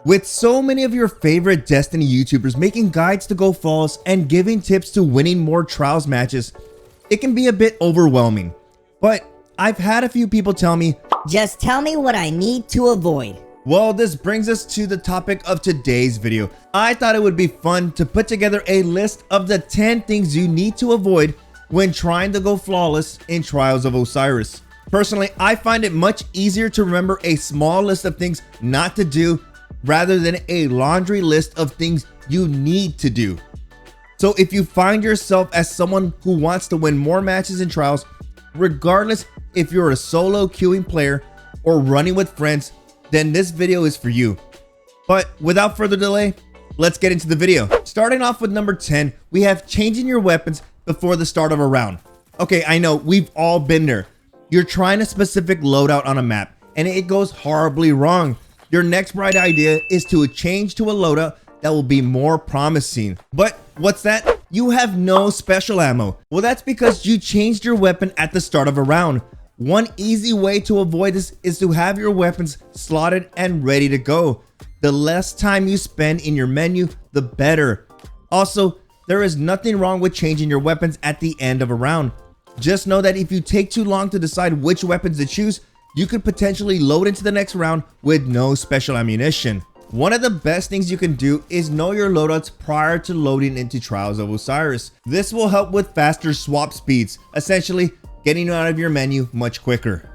With so many of your favorite Destiny YouTubers making guides to go flawless and giving tips to winning more Trials matches, it can be a bit overwhelming. But I've had a few people tell me, just tell me what I need to avoid. Well, this brings us to the topic of today's video. I thought it would be fun to put together a list of the 10 things you need to avoid when trying to go flawless in Trials of Osiris. Personally, I find it much easier to remember a small list of things not to do rather than a laundry list of things you need to do. So if you find yourself as someone who wants to win more matches in Trials, regardless if you're a solo queuing player or running with friends, then this video is for you. But without further delay, let's get into the video. Starting off with number 10, we have changing your weapons before the start of a round. Okay, I know, we've all been there. You're trying a specific loadout on a map and it goes horribly wrong. Your next bright idea is to change to a loadout that will be more promising. But what's that? You have no special ammo. Well, that's because you changed your weapon at the start of a round. One easy way to avoid this is to have your weapons slotted and ready to go. The less time you spend in your menu, the better. Also, there is nothing wrong with changing your weapons at the end of a round. Just know that if you take too long to decide which weapons to choose, you could potentially load into the next round with no special ammunition. One of the best things you can do is know your loadouts prior to loading into Trials of Osiris. This will help with faster swap speeds, essentially getting you out of your menu much quicker.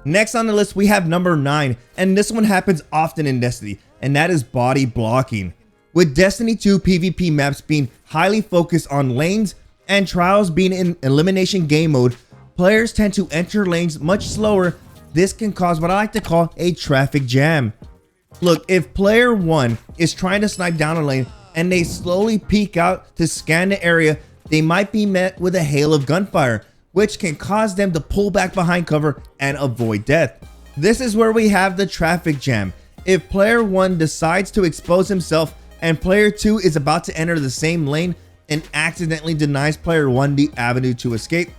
Next on the list, we have number 9, and this one happens often in Destiny, and that is body blocking. With Destiny 2 PvP maps being highly focused on lanes and Trials being in elimination game mode, players tend to enter lanes much slower. This can cause what I like to call a traffic jam. Look, if player 1 is trying to snipe down a lane and they slowly peek out to scan the area, they might be met with a hail of gunfire, which can cause them to pull back behind cover and avoid death. This is where we have the traffic jam. If player 1 decides to expose himself and player 2 is about to enter the same lane and accidentally denies player 1 the avenue to escape,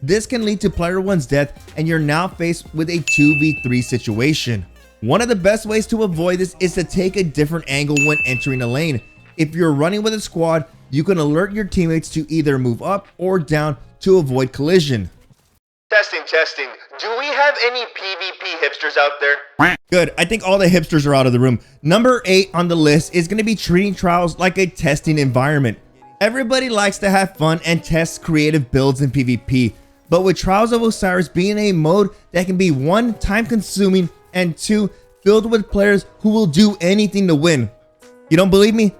this can lead to player 1's death and you're now faced with a 2v3 situation. One of the best ways to avoid this is to take a different angle when entering a lane. If you're running with a squad, you can alert your teammates to either move up or down to avoid collision. Testing. Do we have any PvP hipsters out there? Good, I think all the hipsters are out of the room. Number 8 on the list is going to be treating Trials like a testing environment. Everybody likes to have fun and test creative builds in PvP, but with Trials of Osiris being a mode that can be 1, time consuming, and 2, filled with players who will do anything to win. You don't believe me?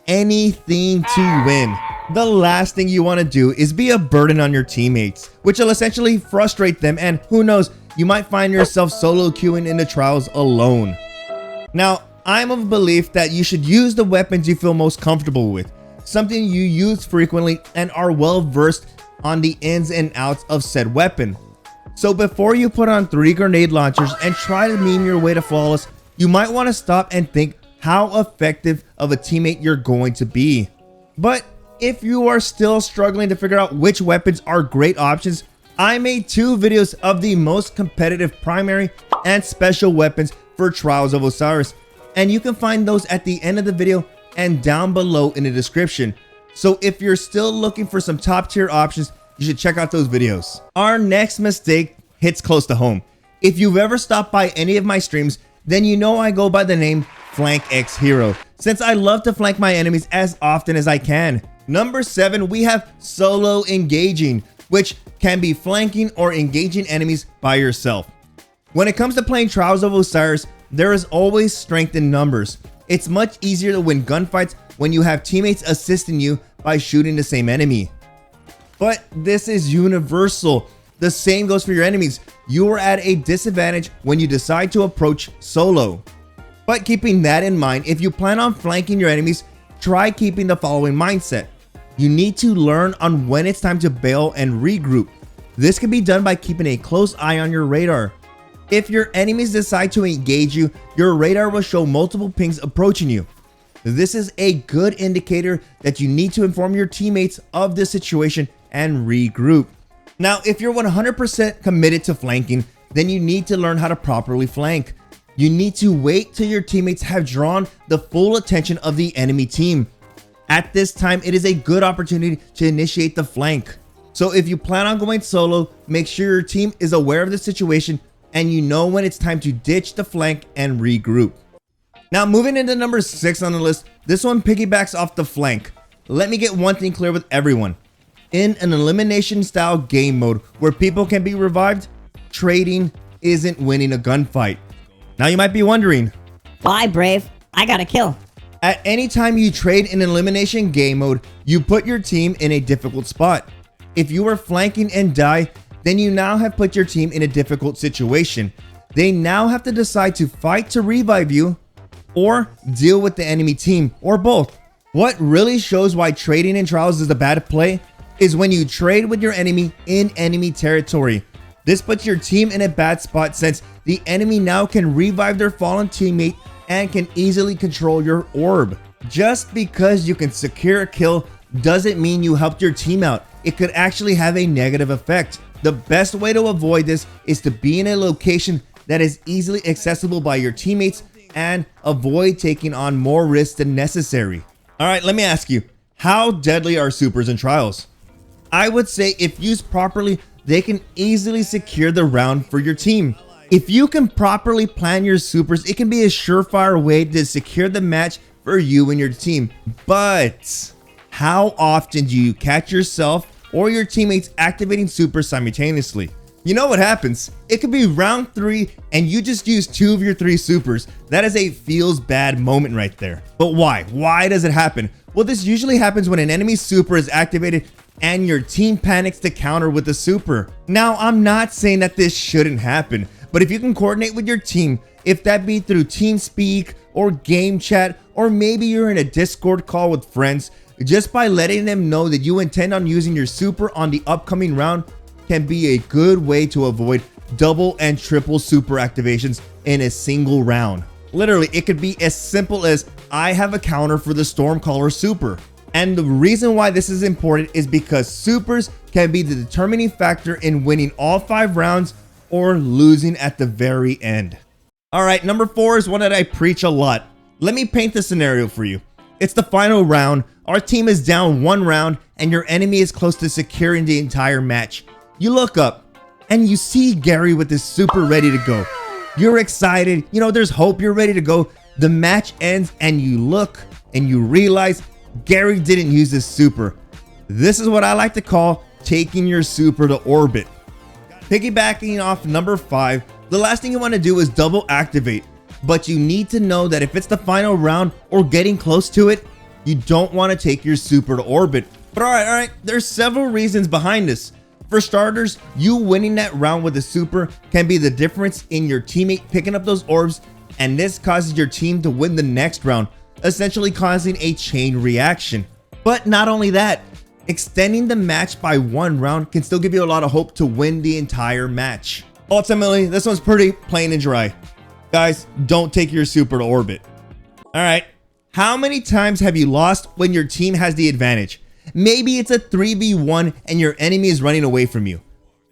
Anything to win. The last thing you want to do is be a burden on your teammates, which will essentially frustrate them, and who knows, you might find yourself solo queuing in the Trials alone. Now, I'm of belief that you should use the weapons you feel most comfortable with, something you use frequently and are well versed on the ins and outs of said weapon. So before you put on 3 grenade launchers and try to meme your way to flawless, you might want to stop and think how effective of a teammate you're going to be. But if you are still struggling to figure out which weapons are great options, I made 2 videos of the most competitive primary and special weapons for Trials of Osiris, and you can find those at the end of the video and down below in the description. So if you're still looking for some top tier options, you should check out those videos. Our next mistake hits close to home. If you've ever stopped by any of my streams, then you know I go by the name BRAVExHERO, since I love to flank my enemies as often as I can. Number 7, we have solo engaging, which can be flanking or engaging enemies by yourself. When it comes to playing Trials of Osiris, there is always strength in numbers. It's much easier to win gunfights when you have teammates assisting you by shooting the same enemy. But this is universal. The same goes for your enemies. You are at a disadvantage when you decide to approach solo. But keeping that in mind, if you plan on flanking your enemies, try keeping the following mindset. You need to learn on when it's time to bail and regroup. This can be done by keeping a close eye on your radar. If your enemies decide to engage you, your radar will show multiple pings approaching you. This is a good indicator that you need to inform your teammates of this situation and regroup. Now, if you're 100% committed to flanking, then you need to learn how to properly flank. you need to wait till your teammates have drawn the full attention of the enemy team. At this time, it is a good opportunity to initiate the flank. So if you plan on going solo, make sure your team is aware of the situation and you know when it's time to ditch the flank and regroup. Now moving into number 6 on the list, this one piggybacks off the flank. Let me get one thing clear with everyone. In an elimination style game mode where people can be revived, trading isn't winning a gunfight. Now you might be wondering, Why, Brave? I got a kill. at any time you trade in an elimination game mode, you put your team in a difficult spot. If you are flanking and die, then you now have put your team in a difficult situation. They now have to decide to fight to revive you or deal with the enemy team, or both. What really shows why trading in Trials is a bad play is when you trade with your enemy in enemy territory. This puts your team in a bad spot since the enemy now can revive their fallen teammate and can easily control your orb. Just because you can secure a kill doesn't mean you helped your team out. It could actually have a negative effect. The best way to avoid this is to be in a location that is easily accessible by your teammates and avoid taking on more risks than necessary. All right, let me ask you, how deadly are supers in Trials? I would say if used properly, they can easily secure the round for your team. If you can properly plan your supers, it can be a surefire way to secure the match for you and your team. But how often do you catch yourself or your teammates activating supers simultaneously? You know what happens? It could be round 3 and you just use 2 of your 3 supers. That is a feels bad moment right there. But why? Why does it happen? Well, this usually happens when an enemy super is activated and your team panics to counter with the super. Now, I'm not saying that this shouldn't happen, but if you can coordinate with your team, if that be through TeamSpeak or game chat, or maybe you're in a Discord call with friends, just by letting them know that you intend on using your super on the upcoming round can be a good way to avoid double and triple super activations in a single round. Literally, it could be as simple as I have a counter for the Stormcaller super. And the reason why this is important is because supers can be the determining factor in winning all 5 rounds or losing at the very end. All right, number 4 is one that I preach a lot. Let me paint the scenario for you. It's the final round. Our team is down 1 round and your enemy is close to securing the entire match. You look up and you see Gary with his super ready to go. You're excited, you know, there's hope, you're ready to go. The match ends and you look and you realize Gary didn't use his super. This is what I like to call taking your super to orbit. Piggybacking off number 5, the last thing you want to do is double activate, but you need to know that if it's the final round or getting close to it, you don't want to take your super to orbit. But all right, there's several reasons behind this. For starters, you winning that round with a super can be the difference in your teammate picking up those orbs, and this causes your team to win the next round, essentially causing a chain reaction. But not only that, extending the match by 1 round can still give you a lot of hope to win the entire match. Ultimately, this one's pretty plain and dry. Guys, don't take your super to orbit. All right, how many times have you lost when your team has the advantage? Maybe it's a 3v1 and your enemy is running away from you.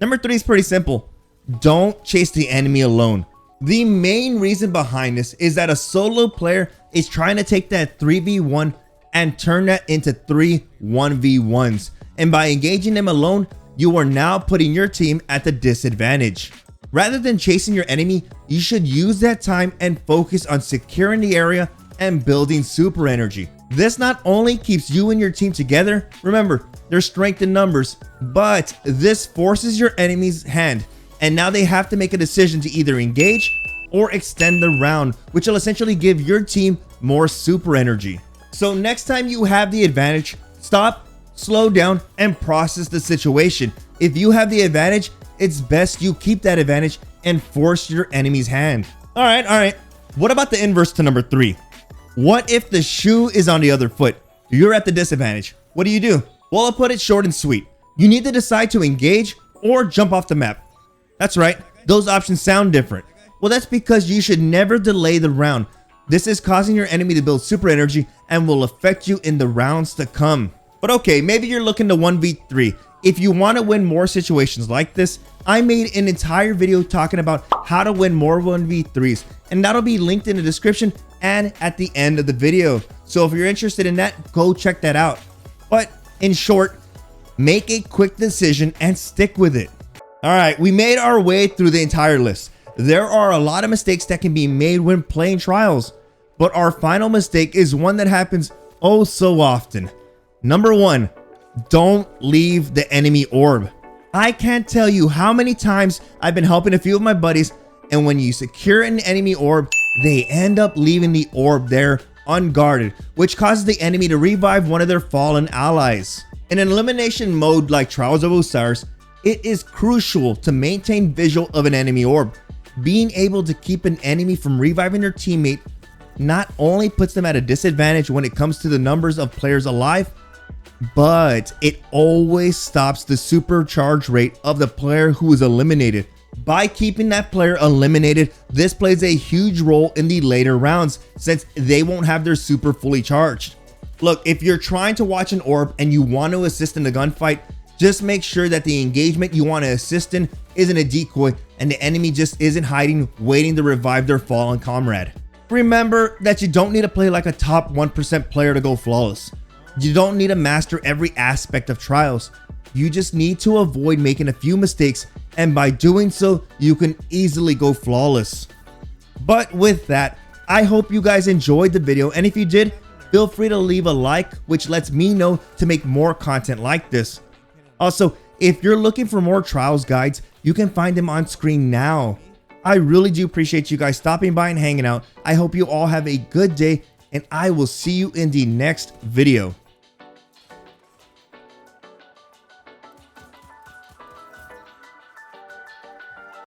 Number 3 is pretty simple. Don't chase the enemy alone. The main reason behind this is that a solo player is trying to take that 3v1 and turn that into 3 1v1s. And by engaging them alone, you are now putting your team at the disadvantage. Rather than chasing your enemy, you should use that time and focus on securing the area and building super energy. This not only keeps you and your team together, remember, there's strength in numbers, but this forces your enemy's hand, and now they have to make a decision to either engage or extend the round, which will essentially give your team more super energy. So next time you have the advantage, stop, slow down, and process the situation. If you have the advantage, it's best you keep that advantage and force your enemy's hand. All right. What about the inverse to number 3? What if the shoe is on the other foot? You're at the disadvantage. What do? Well, I'll put it short and sweet. You need to decide to engage or jump off the map. That's right, those options sound different. Well, that's because you should never delay the round. This is causing your enemy to build super energy and will affect you in the rounds to come. But okay, maybe you're looking to 1v3. If you want to win more situations like this, I made an entire video talking about how to win more 1v3s. and that'll be linked in the description and at the end of the video. So if you're interested in that, go check that out. But in short, make a quick decision and stick with it. All right, we made our way through the entire list. There are a lot of mistakes that can be made when playing Trials, but our final mistake is one that happens oh so often. Number 1, don't leave the enemy orb. I can't tell you how many times I've been helping a few of my buddies, and when you secure an enemy orb, they end up leaving the orb there unguarded, which causes the enemy to revive one of their fallen allies. In an elimination mode like Trials of Osiris, it is crucial to maintain visual of an enemy orb. Being able to keep an enemy from reviving their teammate not only puts them at a disadvantage when it comes to the numbers of players alive, but it always stops the supercharge rate of the player who is eliminated. By keeping that player eliminated, this plays a huge role in the later rounds since they won't have their super fully charged. Look, if you're trying to watch an orb and you want to assist in the gunfight, just make sure that the engagement you want to assist in isn't a decoy and the enemy just isn't hiding waiting to revive their fallen comrade. Remember that you don't need to play like a top 1% player to go flawless. You don't need to master every aspect of Trials. You just need to avoid making a few mistakes, and by doing so, you can easily go flawless. But with that, I hope you guys enjoyed the video, and if you did, feel free to leave a like, which lets me know to make more content like this. Also, if you're looking for more Trials guides, you can find them on screen now. I really do appreciate you guys stopping by and hanging out. I hope you all have a good day, and I will see you in the next video.